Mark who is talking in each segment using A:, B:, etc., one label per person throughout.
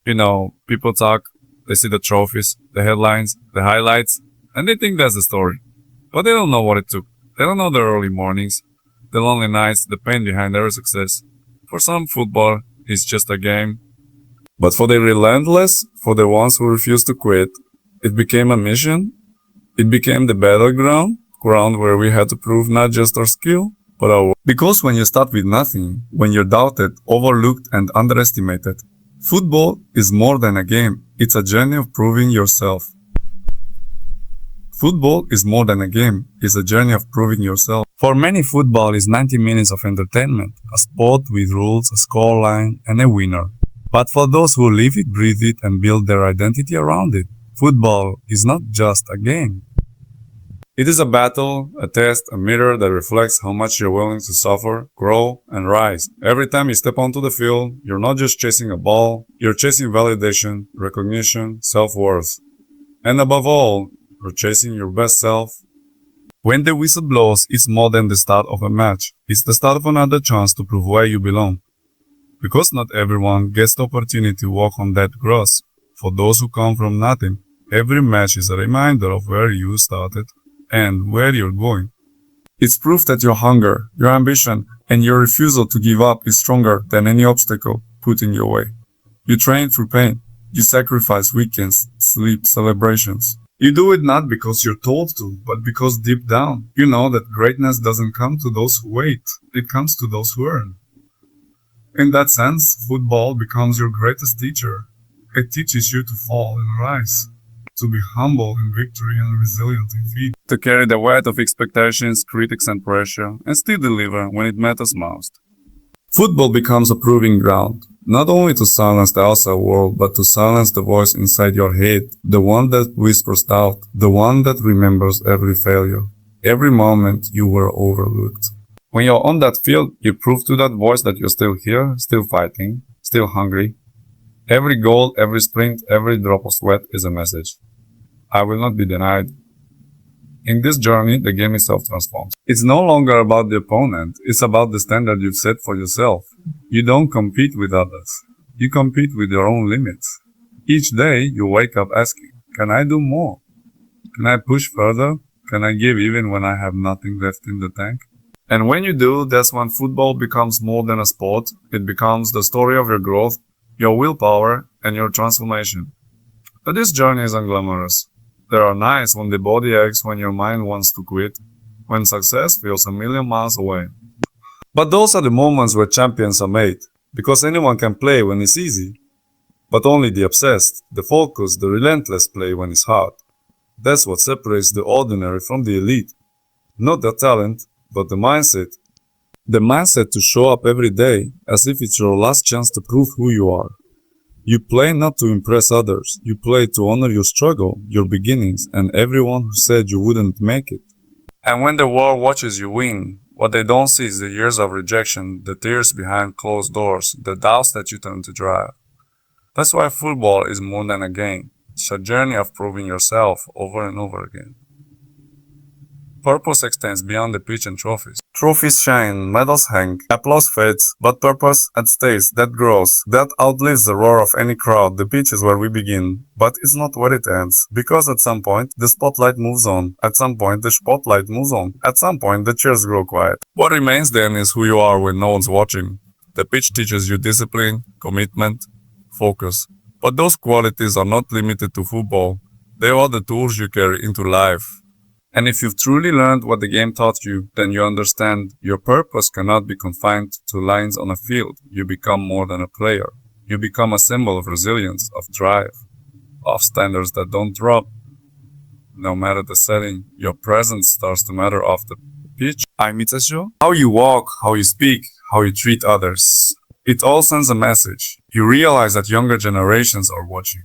A: People talk, they see the trophies, the headlines, the highlights, and they think that's the story. But they don't know what it took. They don't know the early mornings, the lonely nights, the pain behind every success. For some, football is just a game. But for the relentless, for the ones who refuse to quit, it became a mission. It became the battleground, ground where we had to prove not just our skill, but our worth. Because when you start with nothing, when you're doubted, overlooked, and underestimated, football is more than a game. It's a journey of proving yourself. Football is more than a game. It's a journey of proving yourself. For many, football is 90 minutes of entertainment, a sport with rules, a scoreline, and a winner. But for those who live it, breathe it, and build their identity around it, football is not just a game. It is a battle, a test, a mirror that reflects how much you're willing to suffer, grow, and rise. Every time you step onto the field, you're not just chasing a ball, you're chasing validation, recognition, self-worth. And above all, you're chasing your best self. When the whistle blows, it's more than the start of a match. It's the start of another chance to prove where you belong. Because not everyone gets the opportunity to walk on that grass. For those who come from nothing, every match is a reminder of where you started and where you're going. It's proof that your hunger, your ambition, and your refusal to give up is stronger than any obstacle put in your way. You train through pain. You sacrifice weekends, sleep, celebrations. You do it not because you're told to, but because deep down, you know that greatness doesn't come to those who wait. It comes to those who earn. In that sense, football becomes your greatest teacher. It teaches you to fall and rise, to be humble in victory and resilient in defeat, to carry the weight of expectations, critics, and pressure, and still deliver when it matters most. Football becomes a proving ground, not only to silence the outside world, but to silence the voice inside your head, the one that whispers doubt, the one that remembers every failure, every moment you were overlooked. When you're on that field, you prove to that voice that you're still here, still fighting, still hungry. Every goal, every sprint, every drop of sweat is a message. I will not be denied. In this journey, the game itself transforms. It's no longer about the opponent, it's about the standard you've set for yourself. You don't compete with others. You compete with your own limits. Each day, you wake up asking, can I do more? Can I push further? Can I give even when I have nothing left in the tank? And when you do, that's when football becomes more than a sport. It becomes the story of your growth, your willpower, and your transformation. But this journey is unglamorous. There are nights when the body aches, when your mind wants to quit, when success feels a million miles away. But those are the moments where champions are made, because anyone can play when it's easy. But only the obsessed, the focused, the relentless play when it's hard. That's what separates the ordinary from the elite. Not their talent, but the mindset. The mindset to show up every day as if it's your last chance to prove who you are. You play not to impress others. You play to honor your struggle, your beginnings, and everyone who said you wouldn't make it. And when the world watches you win, what they don't see is the years of rejection, the tears behind closed doors, the doubts that you turn to dry. That's why football is more than a game. It's a journey of proving yourself over and over again. Purpose extends beyond the pitch and trophies. Trophies shine, medals hang, applause fades, but purpose that stays, that grows, that outlives the roar of any crowd. The pitch is where we begin, but it's not where it ends, because at some point the spotlight moves on, at some point the spotlight moves on, at some point the cheers grow quiet. What remains then is who you are when no one's watching. The pitch teaches you discipline, commitment, focus. But those qualities are not limited to football. They are the tools you carry into life. And if you've truly learned what the game taught you, then you understand your purpose cannot be confined to lines on a field. You become more than a player. You become a symbol of resilience, of drive, of standards that don't drop. No matter the setting, your presence starts to matter off the pitch. I'm Mitsasho. How you walk, how you speak, how you treat others. It all sends a message. You realize that younger generations are watching.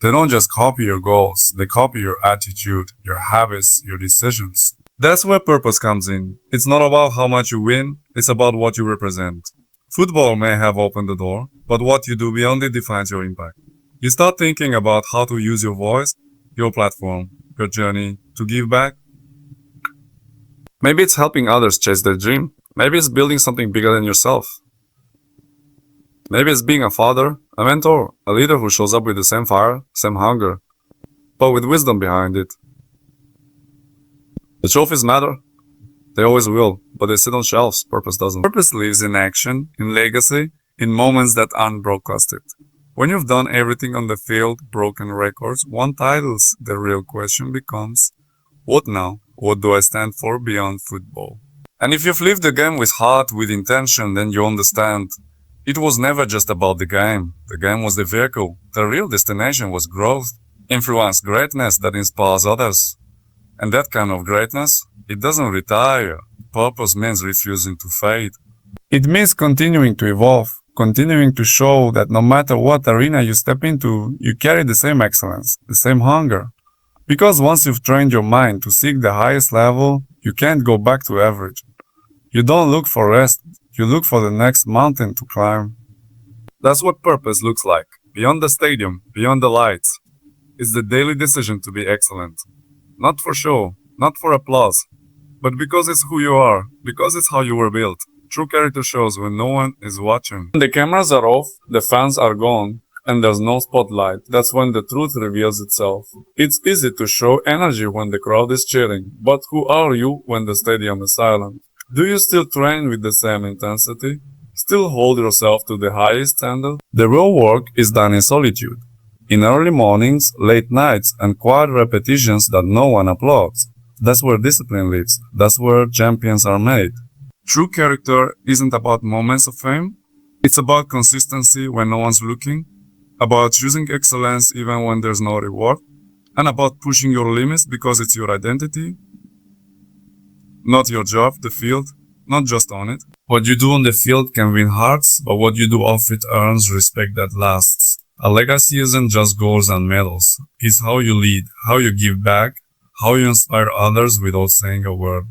A: They don't just copy your goals, they copy your attitude, your habits, your decisions. That's where purpose comes in. It's not about how much you win, it's about what you represent. Football may have opened the door, but what you do beyond it defines your impact. You start thinking about how to use your voice, your platform, your journey to give back. Maybe it's helping others chase their dream. Maybe it's building something bigger than yourself. Maybe it's being a father, a mentor, a leader who shows up with the same fire, same hunger, but with wisdom behind it. The trophies matter. They always will, but they sit on shelves. Purpose doesn't. Purpose lives in action, in legacy, in moments that aren't broadcasted. When you've done everything on the field, broken records, won titles, the real question becomes, what now? What do I stand for beyond football? And if you've lived the game with heart, with intention, then you understand. It was never just about the game. The game was the vehicle. The real destination was growth, influence, greatness that inspires others. And that kind of greatness, it doesn't retire. Purpose means refusing to fade. It means continuing to evolve, continuing to show that no matter what arena you step into, you carry the same excellence, the same hunger. Because once you've trained your mind to seek the highest level, you can't go back to average. You don't look for rest, you look for the next mountain to climb. That's what purpose looks like. Beyond the stadium, beyond the lights. It's the daily decision to be excellent. Not for show, not for applause, but because it's who you are, because it's how you were built. True character shows when no one is watching. When the cameras are off, the fans are gone, and there's no spotlight. That's when the truth reveals itself. It's easy to show energy when the crowd is cheering, but who are you when the stadium is silent? Do you still train with the same intensity? Still hold yourself to the highest standard? The real work is done in solitude. In early mornings, late nights, and quiet repetitions that no one applauds. That's where discipline lives. That's where champions are made. True character isn't about moments of fame. It's about consistency when no one's looking, about choosing excellence even when there's no reward, and about pushing your limits because it's your identity, not your job, the field, not just on it. What you do on the field can win hearts, but what you do off it earns respect that lasts. A legacy isn't just goals and medals. It's how you lead, how you give back, how you inspire others without saying a word.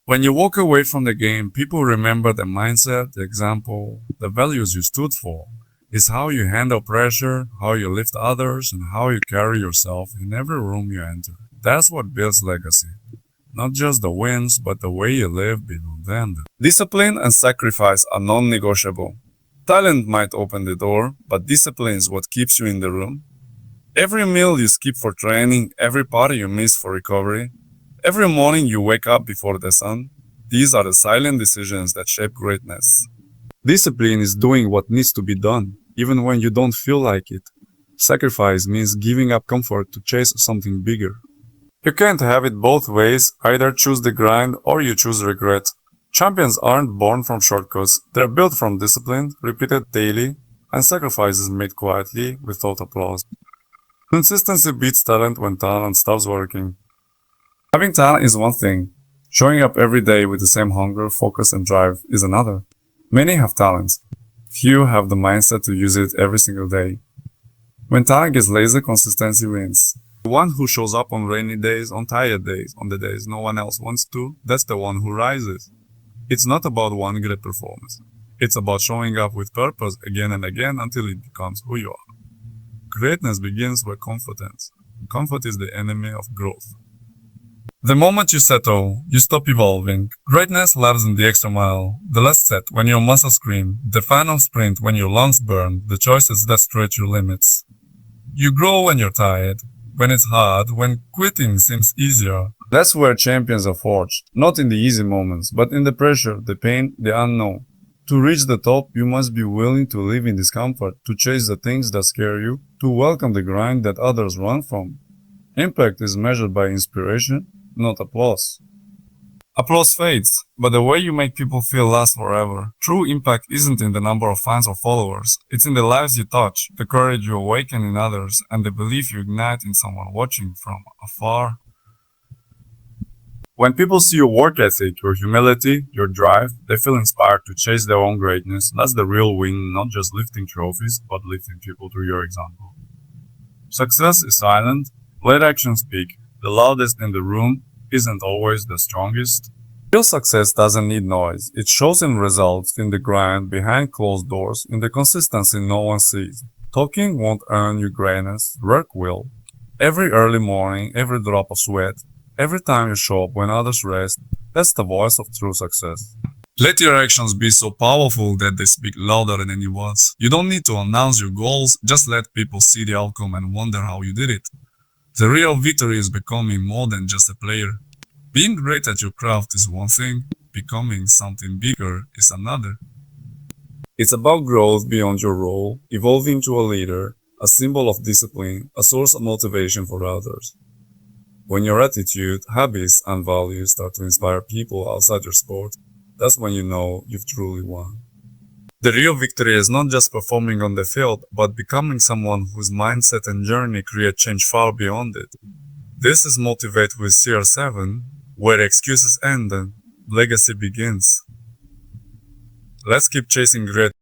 A: When you walk away from the game, people remember the mindset, the example, the values you stood for. It's how you handle pressure, how you lift others, and how you carry yourself in every room you enter. That's what builds legacy. Not just the wins, but the way you live beyond them. Discipline and sacrifice are non-negotiable. Talent might open the door, but discipline is what keeps you in the room. Every meal you skip for training, every party you miss for recovery, every morning you wake up before the sun, these are the silent decisions that shape greatness. Discipline is doing what needs to be done, even when you don't feel like it. Sacrifice means giving up comfort to chase something bigger. You can't have it both ways, either choose the grind or you choose regret. Champions aren't born from shortcuts, they're built from discipline, repeated daily, and sacrifices made quietly without applause. Consistency beats talent when talent stops working. Having talent is one thing. Showing up every day with the same hunger, focus, and drive is another. Many have talents. Few have the mindset to use it every single day. When talent gets lazy, consistency wins. The one who shows up on rainy days, on tired days, on the days no one else wants to, that's the one who rises. It's not about one great performance. It's about showing up with purpose again and again until it becomes who you are. Greatness begins with confidence. Comfort is the enemy of growth. The moment you settle, you stop evolving. Greatness lives in the extra mile, the last set when your muscles scream, the final sprint when your lungs burn, the choices that stretch your limits. You grow when you're tired, when it's hard, when quitting seems easier. That's where champions are forged, not in the easy moments, but in the pressure, the pain, the unknown. To reach the top, you must be willing to live in discomfort, to chase the things that scare you, to welcome the grind that others run from. Impact is measured by inspiration, not applause. Applause fades, but the way you make people feel lasts forever. True impact isn't in the number of fans or followers, it's in the lives you touch, the courage you awaken in others, and the belief you ignite in someone watching from afar. When people see your work ethic, your humility, your drive, they feel inspired to chase their own greatness. That's the real win, not just lifting trophies, but lifting people through your example. Success is silent, let actions speak. The loudest in the room isn't always the strongest. Real success doesn't need noise. It shows in results, in the grind, behind closed doors, in the consistency no one sees. Talking won't earn you greatness, work will. Every early morning, every drop of sweat, every time you show up when others rest, that's the voice of true success. Let your actions be so powerful that they speak louder than any words. You don't need to announce your goals, just let people see the outcome and wonder how you did it. The real victory is becoming more than just a player. Being great at your craft is one thing, becoming something bigger is another. It's about growth beyond your role, evolving to a leader, a symbol of discipline, a source of motivation for others. When your attitude, habits, and values start to inspire people outside your sport, that's when you know you've truly won. The real victory is not just performing on the field, but becoming someone whose mindset and journey create change far beyond it. This is Motivate with CR7, where excuses end and legacy begins. Let's keep chasing great